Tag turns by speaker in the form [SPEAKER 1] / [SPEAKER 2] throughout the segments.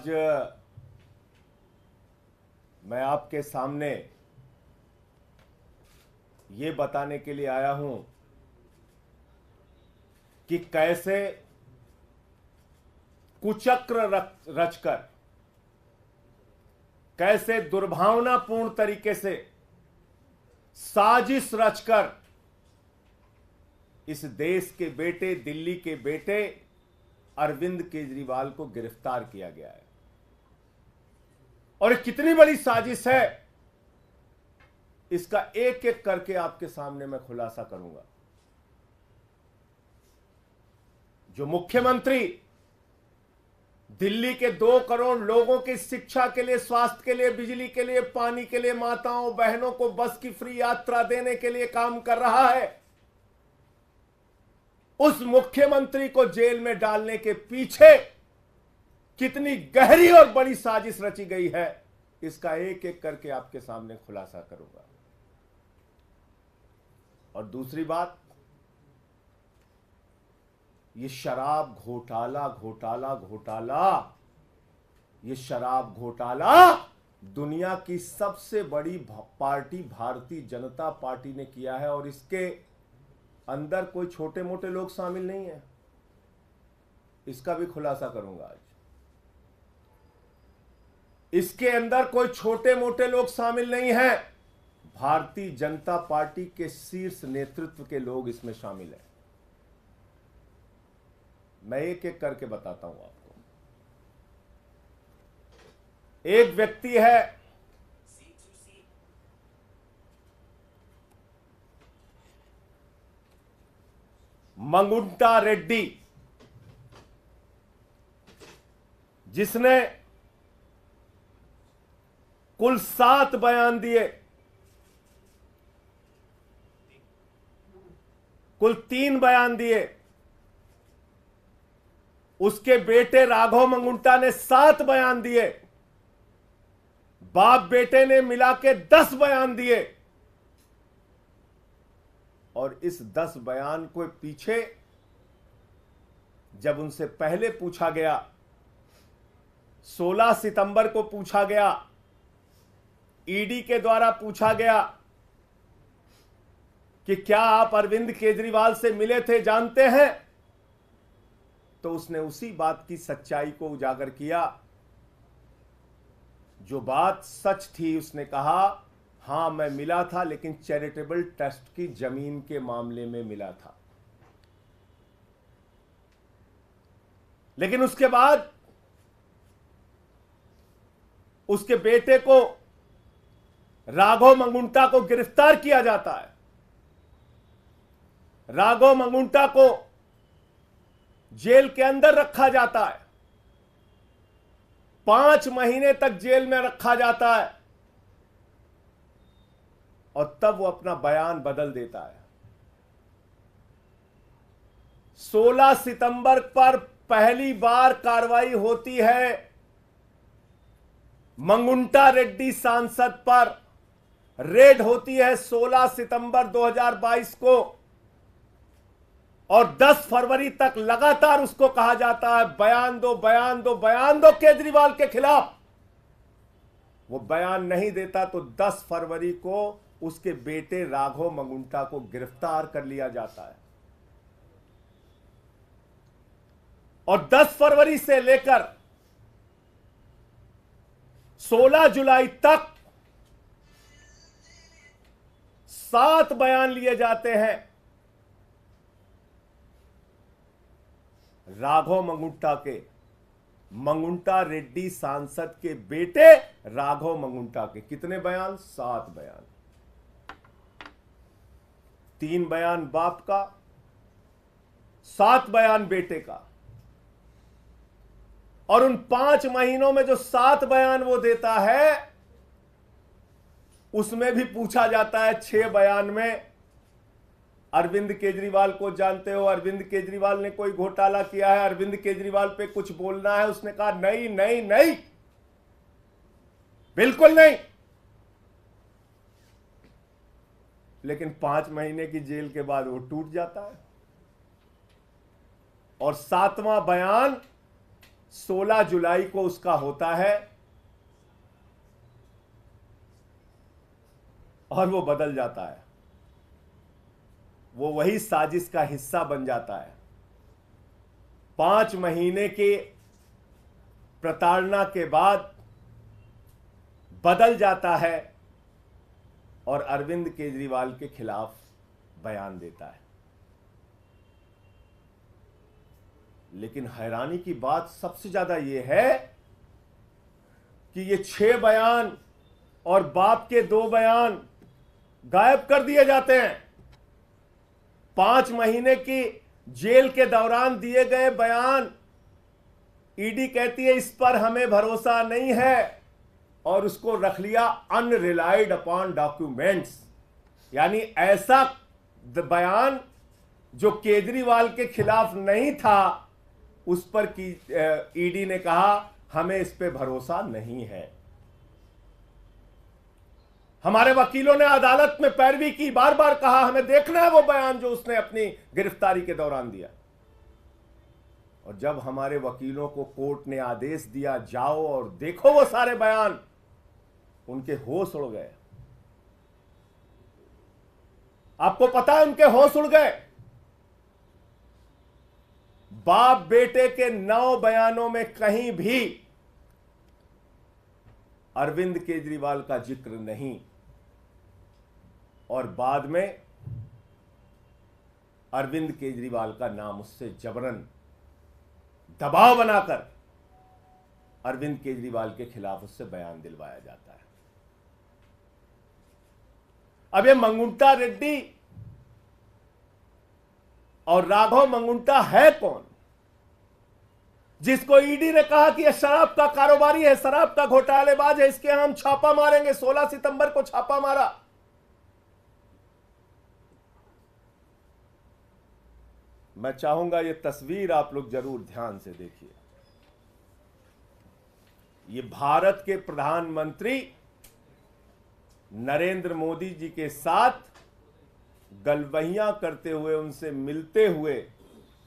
[SPEAKER 1] आज मैं आपके सामने ये बताने के लिए आया हूं कि कैसे कुचक्र रचकर, कैसे दुर्भावनापूर्ण तरीके से साजिश रचकर इस देश के बेटे, दिल्ली के बेटे अरविंद केजरीवाल को गिरफ्तार किया गया है। और कितनी बड़ी साजिश है, इसका एक एक करके आपके सामने मैं खुलासा करूंगा। जो मुख्यमंत्री दिल्ली के 2 करोड़ लोगों की शिक्षा के लिए, स्वास्थ्य के लिए, बिजली के लिए, पानी के लिए, माताओं बहनों को बस की फ्री यात्रा देने के लिए काम कर रहा है, उस मुख्यमंत्री को जेल में डालने के पीछे कितनी गहरी और बड़ी साजिश रची गई है, इसका एक एक करके आपके सामने खुलासा करूंगा। और दूसरी बात, ये शराब घोटाला, ये शराब घोटाला दुनिया की सबसे बड़ी पार्टी भारतीय जनता पार्टी ने किया है, और इसके अंदर कोई छोटे मोटे लोग शामिल नहीं है, इसका भी खुलासा करूंगा आज। इसके अंदर कोई छोटे मोटे लोग शामिल नहीं हैं, भारतीय जनता पार्टी के शीर्ष नेतृत्व के लोग इसमें शामिल हैं। मैं एक एक करके बताता हूं आपको। एक व्यक्ति है मंगुंटा रेड्डी, जिसने कुल 7 बयान दिए, कुल 3 बयान दिए। उसके बेटे राघव मंगुंटा ने 7 बयान दिए, बाप बेटे ने मिला के 10 बयान दिए। और इस 10 बयान को पीछे जब उनसे पहले पूछा गया, 16 सितंबर को पूछा गया, ईडी के द्वारा पूछा गया कि क्या आप अरविंद केजरीवाल से मिले थे, जानते हैं, तो उसने उसी बात की सच्चाई को उजागर किया। जो बात सच थी, उसने कहा हां मैं मिला था, लेकिन चैरिटेबल ट्रस्ट की जमीन के मामले में मिला था। लेकिन उसके बाद उसके बेटे को, राघव मंगुंटा को गिरफ्तार किया जाता है। राघव मंगुंटा को जेल के अंदर रखा जाता है, 5 महीने तक जेल में रखा जाता है, और तब वो अपना बयान बदल देता है। 16 सितंबर पर पहली बार कार्रवाई होती है मंगुंटा रेड्डी सांसद पर, रेड होती है 16 सितंबर 2022 को, और 10 फरवरी तक लगातार उसको कहा जाता है बयान दो, बयान दो, बयान दो केजरीवाल के खिलाफ। वो बयान नहीं देता तो 10 फरवरी को उसके बेटे राघव मंगुंटा को गिरफ्तार कर लिया जाता है। और 10 फरवरी से लेकर 16 जुलाई तक 7 बयान लिए जाते हैं राघव मंगुंटा के, मंगुंटा रेड्डी सांसद के बेटे राघव मंगुंटा के। कितने बयान? 7 बयान। 3 बयान बाप का, 7 बयान बेटे का। और उन 5 महीनों में जो 7 बयान वो देता है, उसमें भी पूछा जाता है 6 बयान में अरविंद केजरीवाल को जानते हो, अरविंद केजरीवाल ने कोई घोटाला किया है, अरविंद केजरीवाल पे कुछ बोलना है। उसने कहा नहीं नहीं नहीं, बिल्कुल नहीं। लेकिन 5 महीने की जेल के बाद वो टूट जाता है। और 7वां बयान 16 जुलाई को उसका होता है और वो बदल जाता है। वो वही साजिश का हिस्सा बन जाता है। 5 महीने के प्रताड़ना के बाद बदल जाता है और अरविंद केजरीवाल के खिलाफ बयान देता है। लेकिन हैरानी की बात सबसे ज्यादा यह है कि ये 6 बयान और बाप के 2 बयान गायब कर दिए जाते हैं। 5 महीने की जेल के दौरान दिए गए बयान, ईडी कहती है इस पर हमें भरोसा नहीं है और उसको रख लिया अनरिलाइड अपॉन डॉक्यूमेंट्स। यानी ऐसा बयान जो केजरीवाल के खिलाफ नहीं था, उस पर की ईडी ने कहा हमें इस पे भरोसा नहीं है। हमारे वकीलों ने अदालत में पैरवी की, बार बार कहा हमें देखना है वो बयान जो उसने अपनी गिरफ्तारी के दौरान दिया। और जब हमारे वकीलों को कोर्ट ने आदेश दिया जाओ और देखो वो सारे बयान, उनके होश उड़ गए। आपको पता है उनके होश उड़ गए। बाप बेटे के 9 बयानों में कहीं भी अरविंद केजरीवाल का जिक्र नहीं, और बाद में अरविंद केजरीवाल का नाम उससे जबरन दबाव बनाकर अरविंद केजरीवाल के खिलाफ उससे बयान दिलवाया जाता है। अब ये मंगुंटा रेड्डी और राघव मंगुंटा है कौन, जिसको ईडी ने कहा कि यह शराब का कारोबारी है, शराब का घोटालेबाज है, इसके हम छापा मारेंगे। 16 सितंबर को छापा मारा। मैं चाहूंगा ये तस्वीर आप लोग जरूर ध्यान से देखिए। ये भारत के प्रधानमंत्री नरेंद्र मोदी जी के साथ गलबहियां करते हुए, उनसे मिलते हुए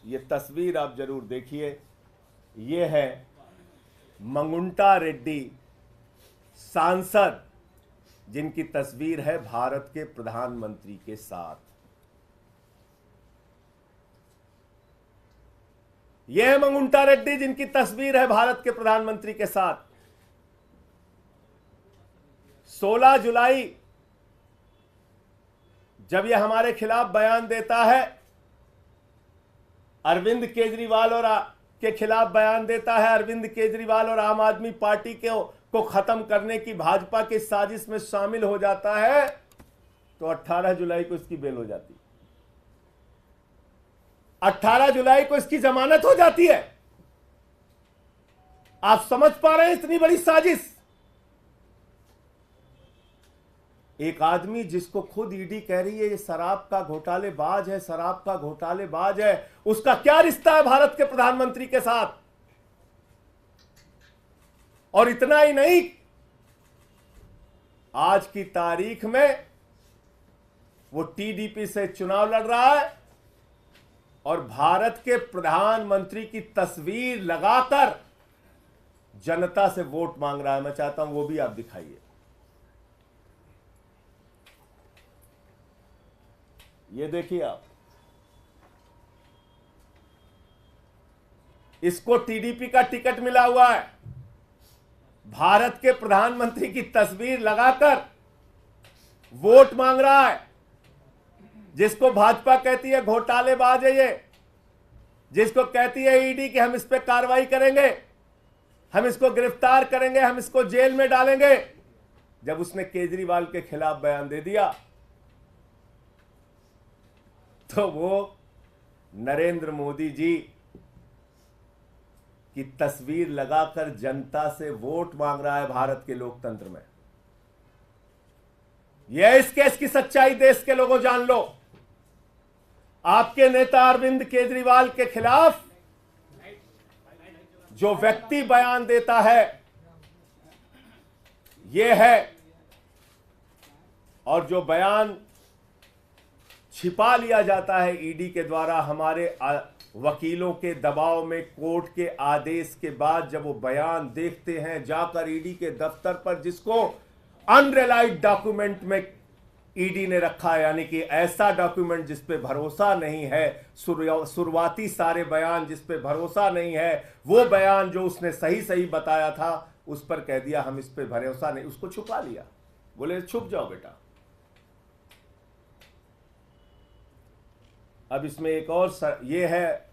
[SPEAKER 1] ये तस्वीर आप जरूर देखिए। ये है मंगुंटा रेड्डी सांसद, जिनकी तस्वीर है भारत के प्रधानमंत्री के साथ। यह है मंगुंटा रेड्डी जिनकी तस्वीर है भारत के प्रधानमंत्री के साथ। 16 जुलाई जब यह हमारे खिलाफ बयान देता है, अरविंद केजरीवाल और के खिलाफ बयान देता है, अरविंद केजरीवाल और आम आदमी पार्टी को खत्म करने की भाजपा की साजिश में शामिल हो जाता है, तो 18 जुलाई को इसकी बेल हो जाती है। 18 जुलाई को इसकी जमानत हो जाती है। आप समझ पा रहे हैं इतनी बड़ी साजिश। एक आदमी जिसको खुद ईडी कह रही है ये शराब का घोटालेबाज है, शराब का घोटालेबाज है, उसका क्या रिश्ता है भारत के प्रधानमंत्री के साथ? और इतना ही नहीं, आज की तारीख में वो टीडीपी से चुनाव लड़ रहा है और भारत के प्रधानमंत्री की तस्वीर लगाकर जनता से वोट मांग रहा है। मैं चाहता हूं वो भी आप दिखाइए। ये देखिए आप, इसको टीडीपी का टिकट मिला हुआ है, भारत के प्रधानमंत्री की तस्वीर लगाकर वोट मांग रहा है। जिसको भाजपा कहती है घोटालेबाज है, ये जिसको कहती है ईडी कि हम इस पे कार्रवाई करेंगे, हम इसको गिरफ्तार करेंगे, हम इसको जेल में डालेंगे, जब उसने केजरीवाल के खिलाफ बयान दे दिया तो वो नरेंद्र मोदी जी की तस्वीर लगाकर जनता से वोट मांग रहा है भारत के लोकतंत्र में। यह इस केस की सच्चाई देश के लोगों जान लो। आपके नेता अरविंद केजरीवाल के खिलाफ जो व्यक्ति बयान देता है यह है, और जो बयान छिपा लिया जाता है ईडी के द्वारा हमारे वकीलों के दबाव में, कोर्ट के आदेश के बाद जब वो बयान देखते हैं जाकर ईडी के दफ्तर पर, जिसको अनरिलाइड डॉक्यूमेंट में ईडी ने रखा, यानी कि ऐसा डॉक्यूमेंट जिस पे भरोसा नहीं है, शुरुआती सारे बयान जिस पे भरोसा नहीं है, वो बयान जो उसने सही सही बताया था उस पर कह दिया हम इस पे भरोसा नहीं, उसको छुपा लिया। बोले छुप जाओ बेटा। अब इसमें एक और ये है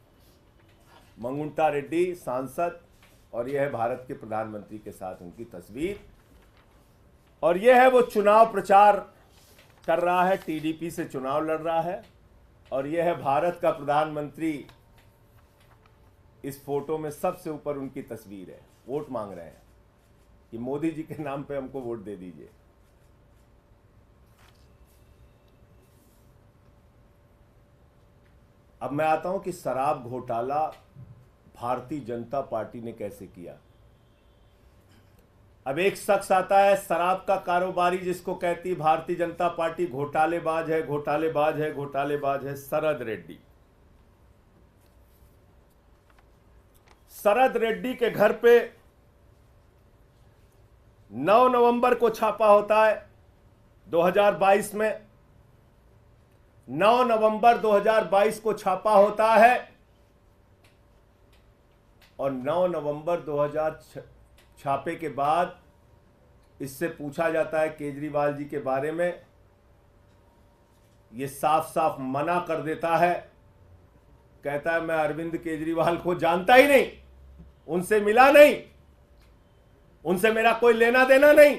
[SPEAKER 1] मंगुंटा रेड्डी सांसद, और यह है भारत के प्रधानमंत्री के साथ उनकी तस्वीर, और यह है वो चुनाव प्रचार कर रहा है, टीडीपी से चुनाव लड़ रहा है, और यह है भारत का प्रधानमंत्री। इस फोटो में सबसे ऊपर उनकी तस्वीर है, वोट मांग रहे हैं कि मोदी जी के नाम पे हमको वोट दे दीजिए। अब मैं आता हूं कि शराब घोटाला भारतीय जनता पार्टी ने कैसे किया। अब एक शख्स आता है शराब का कारोबारी, जिसको कहती भारतीय जनता पार्टी घोटालेबाज है, घोटालेबाज है, घोटालेबाज है, शरद रेड्डी। शरद रेड्डी के घर पे 9 नवंबर को छापा होता है 2022 में। 9 नवंबर 2022 को छापा होता है, और 9 नवंबर 2000 छापे के बाद इससे पूछा जाता है केजरीवाल जी के बारे में। ये साफ साफ मना कर देता है, कहता है मैं अरविंद केजरीवाल को जानता ही नहीं, उनसे मिला नहीं, उनसे मेरा कोई लेना देना नहीं।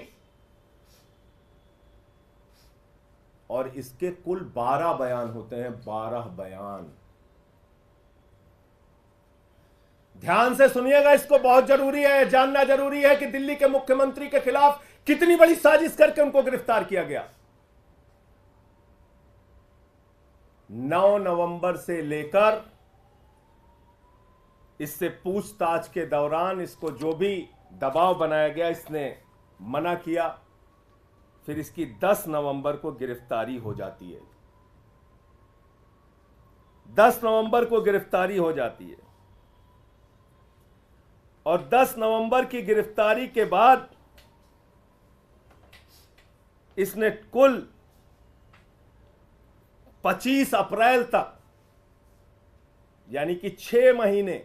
[SPEAKER 1] और इसके कुल 12 बयान होते हैं, 12 बयान। ध्यान से सुनिएगा, इसको बहुत जरूरी है, जानना जरूरी है कि दिल्ली के मुख्यमंत्री के खिलाफ कितनी बड़ी साजिश करके उनको गिरफ्तार किया गया। 9 नवंबर से लेकर इससे पूछताछ के दौरान इसको जो भी दबाव बनाया गया, इसने मना किया। फिर इसकी 10 नवंबर को गिरफ्तारी हो जाती है। 10 नवंबर को गिरफ्तारी हो जाती है, और 10 नवंबर की गिरफ्तारी के बाद इसने कुल 25 अप्रैल तक, यानी कि 6 महीने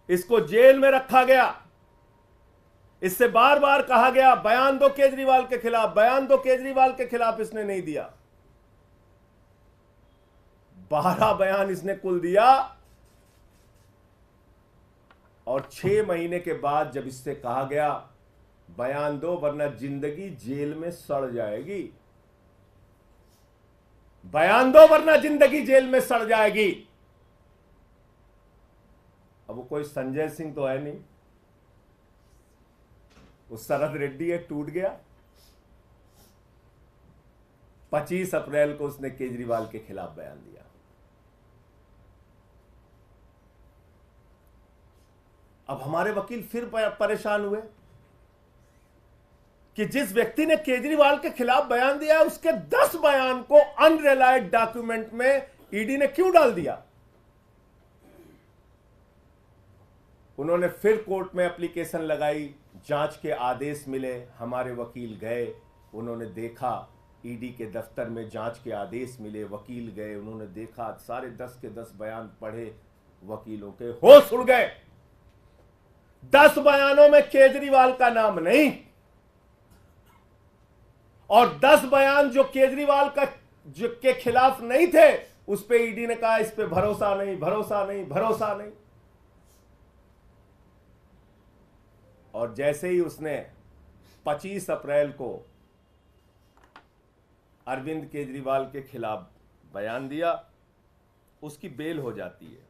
[SPEAKER 1] इसको जेल में रखा गया। इससे बार बार कहा गया बयान दो केजरीवाल के खिलाफ, बयान दो केजरीवाल के खिलाफ, इसने नहीं दिया। 12 बयान इसने कुल दिया, और 6 महीने के बाद जब इससे कहा गया बयान दो वरना जिंदगी जेल में सड़ जाएगी, बयान दो वरना जिंदगी जेल में सड़ जाएगी। अब वो कोई संजय सिंह तो है नहीं, वो शरद रेड्डी है, टूट गया। 25 अप्रैल को उसने केजरीवाल के खिलाफ बयान दिया। अब हमारे वकील फिर परेशान हुए कि जिस व्यक्ति ने केजरीवाल के खिलाफ बयान दिया है, उसके 10 बयान को अनरिलाइड डॉक्यूमेंट में ईडी ने क्यों डाल दिया। उन्होंने फिर कोर्ट में एप्लीकेशन लगाई, जांच के आदेश मिले। हमारे वकील गए, उन्होंने देखा, ईडी के दफ्तर में जांच के आदेश मिले, वकील गए, उन्होंने देखा, सारे 10 के 10 बयान पढ़े, वकीलों के होश उड़ गए। 10 बयानों में केजरीवाल का नाम नहीं, और 10 बयान जो केजरीवाल का के खिलाफ नहीं थे, उस पे ईडी ने कहा इस पे भरोसा नहीं, भरोसा नहीं, भरोसा नहीं। और जैसे ही उसने 25 अप्रैल को अरविंद केजरीवाल के खिलाफ बयान दिया, उसकी बेल हो जाती है,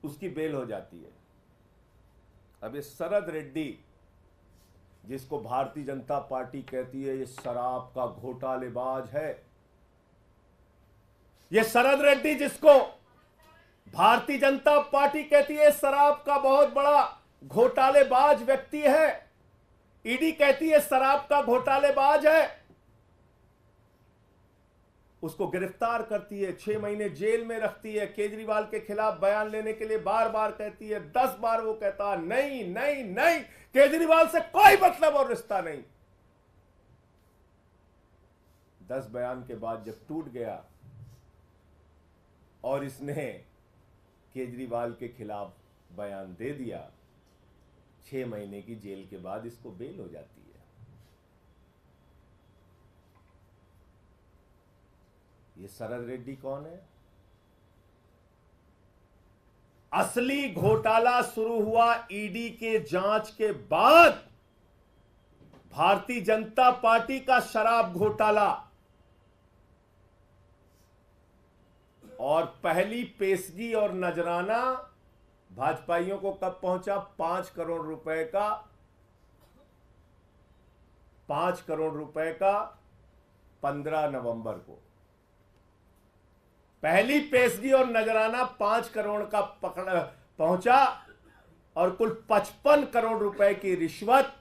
[SPEAKER 1] उसकी बेल हो जाती है। अब ये शरद रेड्डी, जिसको भारतीय जनता पार्टी कहती है ये शराब का घोटालेबाज है, ये शरद रेड्डी जिसको भारतीय जनता पार्टी कहती है शराब का बहुत बड़ा घोटालेबाज व्यक्ति है, ईडी कहती है शराब का घोटालेबाज है, उसको गिरफ्तार करती है, 6 महीने जेल में रखती है, केजरीवाल के खिलाफ बयान लेने के लिए बार बार कहती है, 10 बार वो कहता नहीं नहीं नहीं, केजरीवाल से कोई मतलब और रिश्ता नहीं। 10 बयान के बाद जब टूट गया और इसने केजरीवाल के खिलाफ बयान दे दिया, 6 महीने की जेल के बाद इसको बेल हो जाती है। ये शरद रेड्डी कौन है? असली घोटाला शुरू हुआ ईडी के जांच के बाद। भारतीय जनता पार्टी का शराब घोटाला, और पहली पेशगी और नजराना भाजपाइयों को कब पहुंचा? 5 करोड़ रुपए का 5 करोड़ रुपए का 15 नवंबर को पहली पेशगी और नजराना 5 करोड़ का पहुंचा, और कुल 55 करोड़ रुपए की रिश्वत,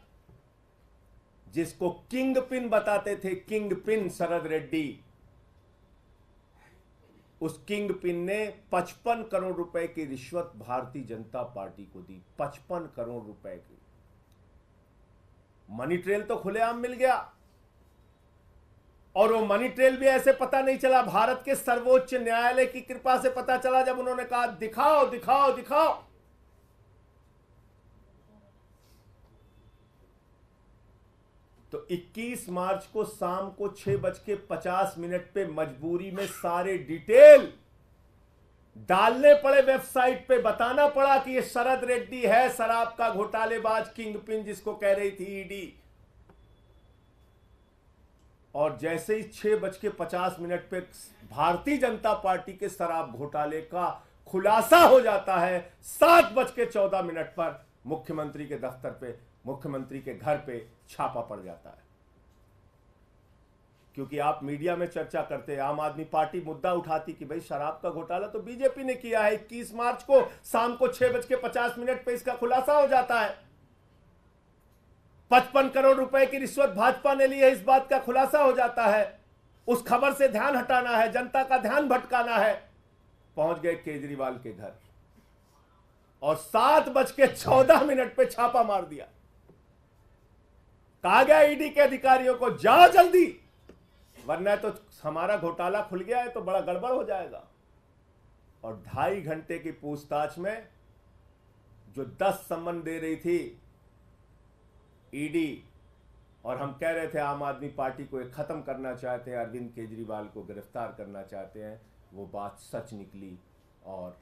[SPEAKER 1] जिसको किंग पिन बताते थे, किंग पिन शरद रेड्डी, उस किंग पिन ने 55 करोड़ रुपए की रिश्वत भारतीय जनता पार्टी को दी। 55 करोड़ रुपए की मनी ट्रेल तो खुलेआम मिल गया, और वो मनी ट्रेल भी ऐसे पता नहीं चला, भारत के सर्वोच्च न्यायालय की कृपा से पता चला, जब उन्होंने कहा दिखाओ दिखाओ दिखाओ। तो 21 मार्च को शाम को 6:50 पे मजबूरी में सारे डिटेल डालने पड़े वेबसाइट पे, बताना पड़ा कि ये शरद रेड्डी है शराब का घोटालेबाज, किंग पिन जिसको कह रही थी ईडी। और जैसे ही 6:50 पे भारतीय जनता पार्टी के शराब घोटाले का खुलासा हो जाता है, 7:14 पर मुख्यमंत्री के दफ्तर पे, मुख्यमंत्री के घर पे छापा पड़ जाता है। क्योंकि आप मीडिया में चर्चा करते हैं, आम आदमी पार्टी मुद्दा उठाती कि भाई शराब का घोटाला तो बीजेपी ने किया है। 21 मार्च को शाम को 6:50 पे इसका खुलासा हो जाता है। 55 करोड़ रुपए की रिश्वत भाजपा ने ली है, इस बात का खुलासा हो जाता है। उस खबर से ध्यान हटाना है, जनता का ध्यान भटकाना है। पहुंच गए केजरीवाल के घर और 7:14 पे छापा मार दिया। कहा गया ईडी के अधिकारियों को, जाओ जल्दी, वरना तो हमारा घोटाला खुल गया है तो बड़ा गड़बड़ हो जाएगा। और 2.5 घंटे की पूछताछ में जो 10 सम्मन दे रही थी ईडी, और हम कह रहे थे आम आदमी पार्टी को एक खत्म करना चाहते हैं, अरविंद केजरीवाल को गिरफ्तार करना चाहते हैं, वो बात सच निकली और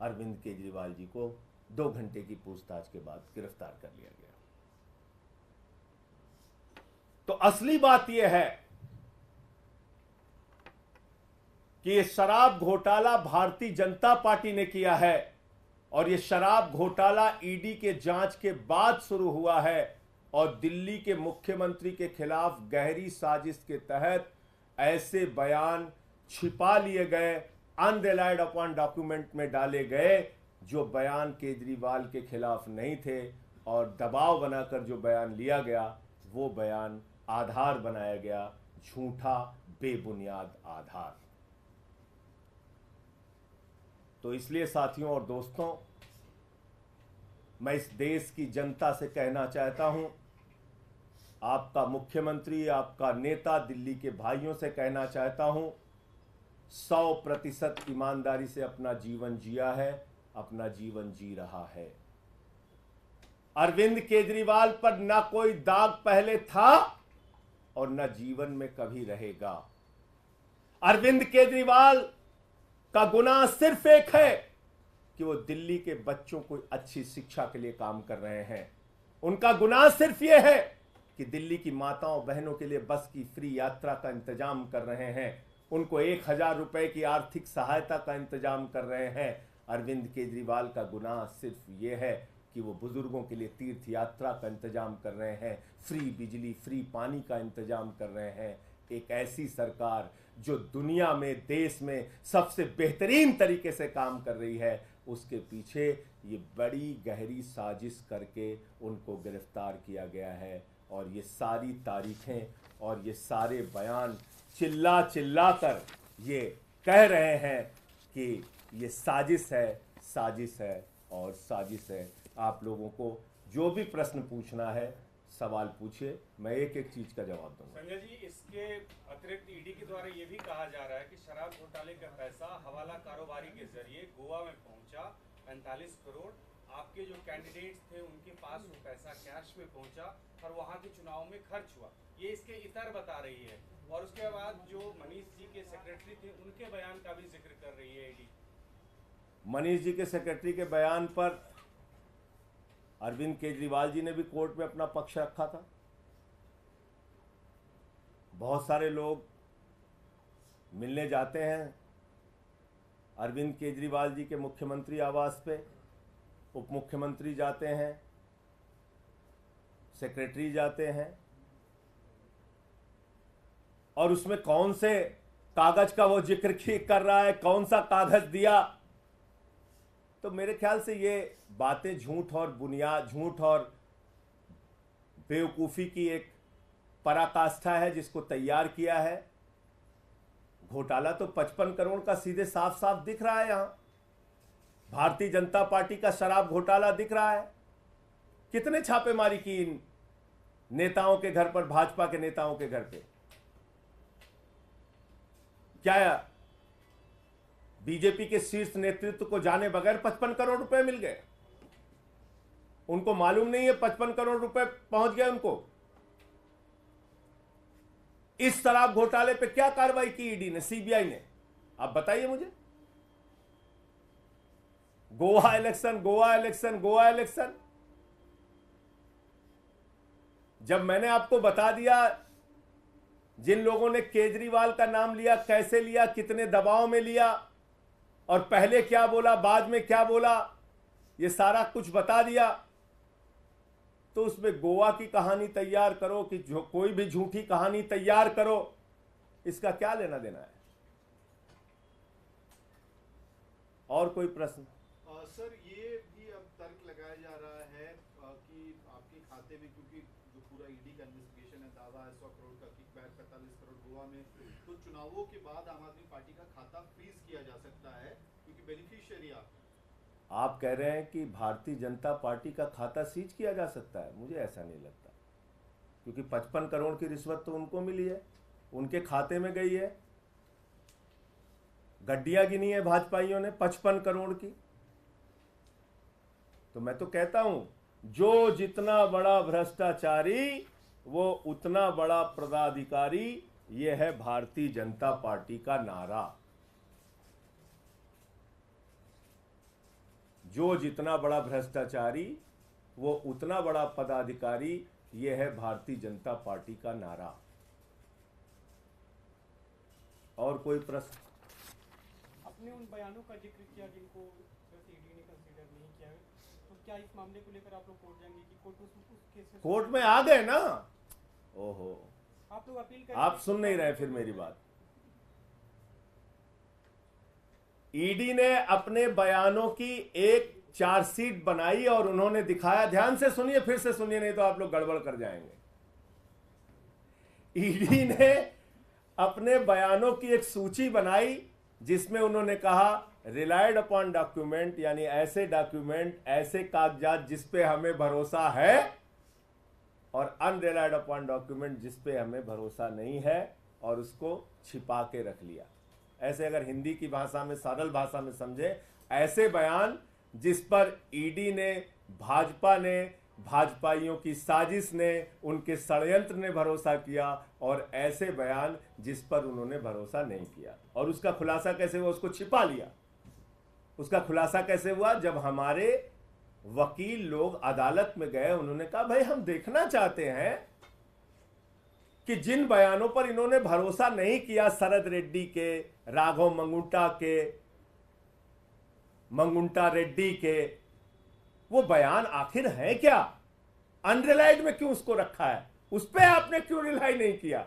[SPEAKER 1] अरविंद केजरीवाल जी को 2 घंटे की पूछताछ के बाद गिरफ्तार कर लिया गया। तो असली बात यह है कि ये शराब घोटाला भारतीय जनता पार्टी ने किया है, और ये शराब घोटाला ईडी के जांच के बाद शुरू हुआ है, और दिल्ली के मुख्यमंत्री के खिलाफ गहरी साजिश के तहत ऐसे बयान छिपा लिए गए, अनरिलाइड अपॉन डॉक्यूमेंट में डाले गए, जो बयान केजरीवाल के खिलाफ नहीं थे, और दबाव बनाकर जो बयान लिया गया वो बयान आधार बनाया गया, झूठा बेबुनियाद आधार। तो इसलिए साथियों और दोस्तों, मैं इस देश की जनता से कहना चाहता हूं, आपका मुख्यमंत्री, आपका नेता, दिल्ली के भाइयों से कहना चाहता हूं, 100% ईमानदारी से अपना जीवन जिया है, अपना जीवन जी रहा है। अरविंद केजरीवाल पर ना कोई दाग पहले था और ना जीवन में कभी रहेगा। अरविंद केजरीवाल का गुनाह सिर्फ एक है कि वो दिल्ली के बच्चों को अच्छी शिक्षा के लिए काम कर रहे हैं। उनका गुनाह सिर्फ ये है कि दिल्ली की माताओं बहनों के लिए बस की फ्री यात्रा का इंतजाम कर रहे हैं, उनको 1000 रुपए की आर्थिक सहायता का इंतजाम कर रहे हैं। अरविंद केजरीवाल का गुनाह सिर्फ ये है कि वो बुजुर्गों के लिए तीर्थ यात्रा का इंतजाम कर रहे हैं, फ्री बिजली, फ्री पानी का इंतजाम कर रहे हैं। एक ऐसी सरकार जो दुनिया में, देश में सबसे बेहतरीन तरीके से काम कर रही है, उसके पीछे ये बड़ी गहरी साजिश करके उनको गिरफ्तार किया गया है। और ये सारी तारीखें और ये सारे बयान चिल्ला चिल्ला कर ये कह रहे हैं कि ये साजिश है और साजिश है। आप लोगों को जो भी प्रश्न पूछना है सवाल पूछिए, मैं एक एक चीज का जवाब दूंगा।
[SPEAKER 2] संजय जी, इसके अतिरिक्त ईडी के द्वारा ये भी कहा जा रहा है कि शराब घोटाले का पैसा हवाला कारोबारी के जरिए गोवा में पहुंचा 45 करोड़, आपके जो कैंडिडेट्स थे उनके पास वो पैसा कैश में पहुंचा और वहां के चुनाव में खर्च हुआ, ये इसके इतर बता रही है। और उसके बाद जो मनीष जी के सेक्रेटरी थे उनके बयान का भी जिक्र कर रही है ईडी।
[SPEAKER 1] मनीष जी के सेक्रेटरी के बयान पर अरविंद केजरीवाल जी ने भी कोर्ट में अपना पक्ष रखा था। बहुत सारे लोग मिलने जाते हैं अरविंद केजरीवाल जी के मुख्यमंत्री आवास पे, उप मुख्यमंत्री जाते हैं, सेक्रेटरी जाते हैं, और उसमें कौन से कागज का वो जिक्र कर रहा है, कौन सा कागज दिया। तो मेरे ख्याल से ये बातें झूठ और बेवकूफ़ी की एक पराकाष्ठा है जिसको तैयार किया है। घोटाला तो 55 करोड़ का सीधे साफ साफ दिख रहा है। यहां भारतीय जनता पार्टी का शराब घोटाला दिख रहा है। कितने छापेमारी की इन नेताओं के घर पर, भाजपा के नेताओं के घर पे? क्या बीजेपी के शीर्ष नेतृत्व को जाने बगैर 55 करोड़ रुपए मिल गए? उनको मालूम नहीं है 55 करोड़ रुपए पहुंच गए उनको? इस शराब घोटाले पे क्या कार्रवाई की ईडी ने, सीबीआई ने? आप बताइए मुझे। गोवा इलेक्शन। जब मैंने आपको बता दिया जिन लोगों ने केजरीवाल का नाम लिया, कैसे लिया, कितने दबाव में लिया, और पहले क्या बोला, बाद में क्या बोला, ये सारा कुछ बता दिया, तो उसमें गोवा की कहानी तैयार करो कि जो कोई भी झूठी कहानी तैयार करो, इसका क्या लेना देना है? और कोई प्रश्न?
[SPEAKER 3] सर, ये भी अब तर्क लगाया जा रहा है कि आपके खाते में, क्योंकि जो पूरा ईडी का इन्वेस्टिगेशन है, दावा है 100 करोड़ का किकबैक, 45 करोड़ गोवा में, तो चुनावों के बाद आम आदमी पार्टी का खाता फ्रीज किया जा सकता है क्योंकि बेनिफिशियरी
[SPEAKER 1] आप कह रहे हैं कि भारतीय जनता पार्टी का खाता सीज किया जा सकता है? मुझे ऐसा नहीं लगता, क्योंकि 55 करोड़ की रिश्वत तो उनको मिली है, उनके खाते में गई है। गड्डियां गिनी है भाजपाइयों ने 55 करोड़ की। तो मैं तो कहता हूं, जो जितना बड़ा भ्रष्टाचारी वो उतना बड़ा पदाधिकारी, ये है भारतीय जनता पार्टी का नारा। जो जितना बड़ा भ्रष्टाचारी वो उतना बड़ा पदाधिकारी, ये है भारतीय जनता पार्टी का नारा। और कोई प्रश्न?
[SPEAKER 4] अपने उन बयानों का जिक्र किया जिनको ईडी ने कंसीडर नहीं किया, तो क्या इस मामले को लेकर आप लोग कोर्ट जाएंगे कि
[SPEAKER 1] कोर्ट में आ गए ना? ओहो,
[SPEAKER 4] आप लोग अपील करें?
[SPEAKER 1] आप सुन नहीं रहे फिर मेरी बात। ईडी ने अपने बयानों की एक चार्जशीट बनाई और उन्होंने दिखाया, ध्यान से सुनिए, फिर से सुनिए, नहीं तो आप लोग गड़बड़ कर जाएंगे। ईडी ने अपने बयानों की एक सूची बनाई जिसमें उन्होंने कहा रिलायड अपॉन डॉक्यूमेंट, यानी ऐसे डॉक्यूमेंट, ऐसे कागजात जिस पे हमें भरोसा है, और अनरिलायड अपॉन डॉक्यूमेंट जिस पे हमें भरोसा नहीं है, और उसको छिपा के रख लिया। ऐसे अगर हिंदी की भाषा में, सरल भाषा में समझे, ऐसे बयान जिस पर ईडी ने, भाजपा ने, भाजपाइयों की साजिश ने, उनके षड्यंत्र ने भरोसा किया, और ऐसे बयान जिस पर उन्होंने भरोसा नहीं किया। और उसका खुलासा कैसे हुआ? उसको छिपा लिया। उसका खुलासा कैसे हुआ? जब हमारे वकील लोग अदालत में गए, उन्होंने कहा भाई हम देखना चाहते हैं कि जिन बयानों पर इन्होंने भरोसा नहीं किया, शरद रेड्डी के, राघव मंगुंटा रेड्डी के, वो बयान आखिर है क्या? अनरिलाइड में क्यों उसको रखा है? उस पर आपने क्यों रिलाई नहीं किया?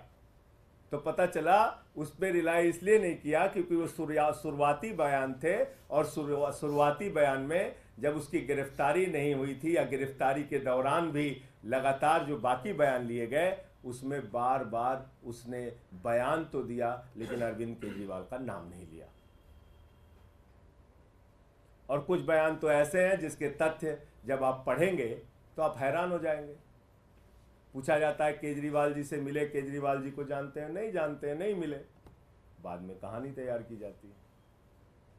[SPEAKER 1] तो पता चला उस पर रिलाई इसलिए नहीं किया क्योंकि वो शुरुआती बयान थे, और शुरुआती बयान में जब उसकी गिरफ्तारी नहीं हुई थी, या गिरफ्तारी के दौरान भी लगातार जो बाकी बयान लिए गए, उसमें बार बार उसने बयान तो दिया लेकिन अरविंद केजरीवाल का नाम नहीं लिया। और कुछ बयान तो ऐसे हैं जिसके तथ्य जब आप पढ़ेंगे तो आप हैरान हो जाएंगे। पूछा जाता है केजरीवाल जी से मिले, केजरीवाल जी को जानते हैं? नहीं जानते हैं, नहीं मिले। बाद में कहानी तैयार की जाती है।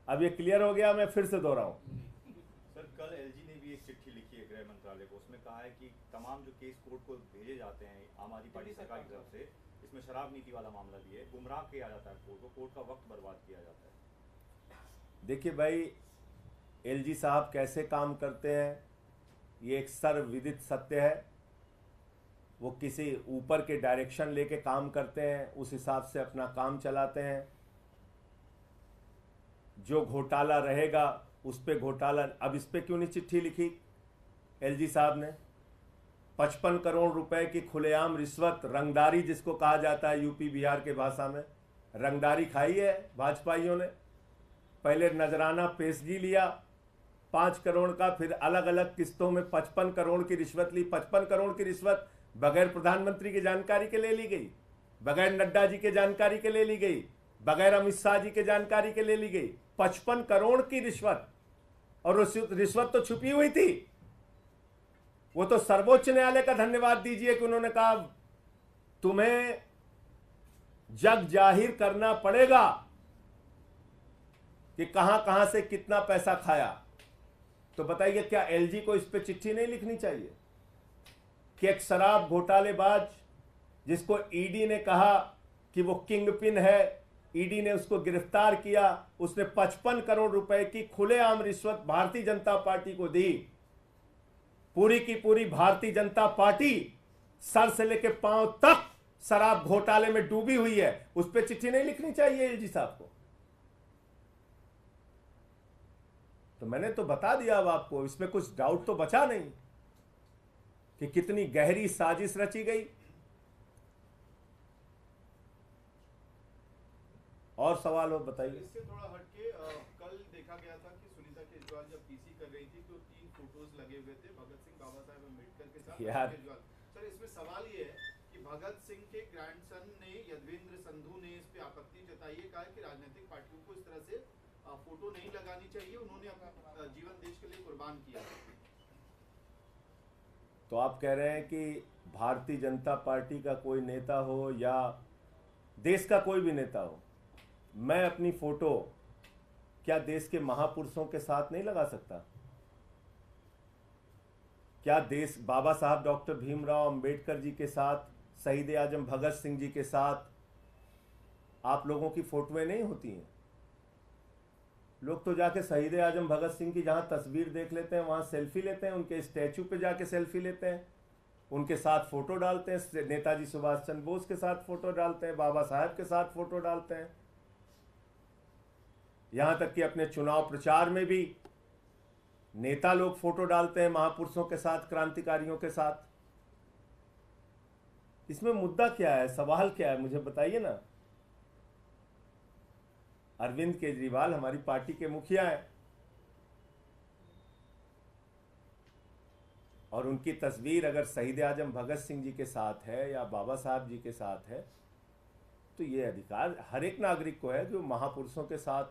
[SPEAKER 1] अब ये क्लियर हो गया, मैं फिर से दोहराऊं।
[SPEAKER 5] सर, कल एलजी ने भी एक चिट्ठी लिखी है गृह मंत्रालय को, उसमें कहा है कि तमाम जो केस कोर्ट को भेजे जाते हैं आम आदमी पार्टी सरकार की तरफ से, इसमें शराब नीति वाला मामला भी है, गुमराह किया जाता है कोर्ट को, कोर्ट का वक्त बर्बाद किया जाता है।
[SPEAKER 1] देखिए भाई, एलजी साहब कैसे काम करते हैं ये एक सर्वविदित सत्य है। वो किसी ऊपर के डायरेक्शन लेके काम करते हैं, उस हिसाब से अपना काम चलाते हैं। जो घोटाला रहेगा उस पे घोटाला। अब इस पे क्यों नहीं चिट्ठी लिखी एलजी साहब ने? 55 करोड़ रुपए की खुलेआम रिश्वत, रंगदारी जिसको कहा जाता है यूपी बिहार के भाषा में, रंगदारी खाई है भाजपाइयों ने। पहले नजराना पेशगी लिया 5 करोड़ का, फिर अलग अलग किस्तों में 55 करोड़ की रिश्वत ली। 55 करोड़ की रिश्वत बगैर प्रधानमंत्री की जानकारी के ले ली गई, बगैर नड्डा जी के जानकारी के ले ली गई, बगैर अमित शाह जी के जानकारी के ले ली गई। 55 करोड़ की रिश्वत, और रिश्वत तो छुपी हुई थी। वो तो सर्वोच्च न्यायालय का धन्यवाद दीजिए कि उन्होंने कहा तुम्हें जग जाहिर करना पड़ेगा कि कहां कहां से कितना पैसा खाया। तो बताइए, क्या एलजी को इस पे चिट्ठी नहीं लिखनी चाहिए कि एक शराब घोटालेबाज जिसको ईडी ने कहा कि वो किंगपिन है, ईडी ने उसको गिरफ्तार किया, उसने 55 करोड़ रुपए की खुलेआम रिश्वत भारतीय जनता पार्टी को दी। पूरी की पूरी भारतीय जनता पार्टी सर से लेकर पांव तक शराब घोटाले में डूबी हुई है। उस पर चिट्ठी नहीं लिखनी चाहिए एलजी साहब को? तो मैंने तो बता दिया अब आपको, इसमें कुछ डाउट तो बचा नहीं कि कितनी गहरी साजिश रची गई। और सवाल हो बताइए।
[SPEAKER 3] इससे थोड़ा हटके कल देखा गया था कि सुनीता केजरीवाल जब पीसी कर रही थी तो 3 फोटोज लगे हुए थे भगत सिंह, बाबा साहेब अम्बेडकर के साथ केजरीवाल। सर, इसमें सवाल ये है कि भगत सिंह के ग्रैंडसन ने, यदवेंद्र संधू ने इस पे आपत्ति जताई है, कहा कि राजनीतिक पार्टियों को इस तरह से फोटो नहीं लगानी चाहिए, उन्होंने अपना जीवन देश के लिए कुर्बान किया।
[SPEAKER 1] तो आप कह रहे हैं कि भारतीय जनता पार्टी का कोई नेता हो या देश का कोई भी नेता हो, मैं अपनी फोटो क्या देश के महापुरुषों के साथ नहीं लगा सकता? क्या देश बाबा साहब डॉक्टर भीमराव अंबेडकर जी के साथ, शहीद आजम भगत सिंह जी के साथ आप लोगों की फोटोएं नहीं होती हैं? लोग तो जाके शहीद आजम भगत सिंह की जहां तस्वीर देख लेते हैं वहां सेल्फी लेते हैं, उनके स्टैचू पे जाके सेल्फी लेते हैं, उनके साथ फोटो डालते हैं, नेताजी सुभाष चंद्र बोस के साथ फोटो डालते हैं, बाबा साहब के साथ फोटो डालते हैं। यहां तक कि अपने चुनाव प्रचार में भी नेता लोग फोटो डालते हैं महापुरुषों के साथ, क्रांतिकारियों के साथ। इसमें मुद्दा क्या है, सवाल क्या है, मुझे बताइए ना। अरविंद केजरीवाल हमारी पार्टी के मुखिया हैं और उनकी तस्वीर अगर शहीद आजम भगत सिंह जी के साथ है या बाबा साहब जी के साथ है तो ये अधिकार हर एक नागरिक को है कि वो महापुरुषों के साथ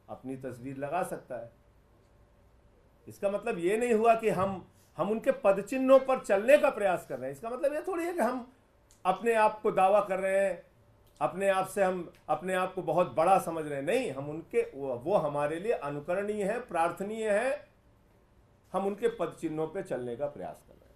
[SPEAKER 1] अपनी तस्वीर लगा सकता है। इसका मतलब ये नहीं हुआ कि हम उनके पदचिन्हों पर चलने का प्रयास कर रहे हैं। इसका मतलब ये थोड़ी है कि हम अपने आप को दावा कर रहे हैं, अपने आप से हम अपने आप को बहुत बड़ा समझ रहे हैं। नहीं, हम उनके वो हमारे लिए अनुकरणीय है, प्रार्थनीय है। हम उनके पदचिन्हों पे चलने का प्रयास कर रहे हैं।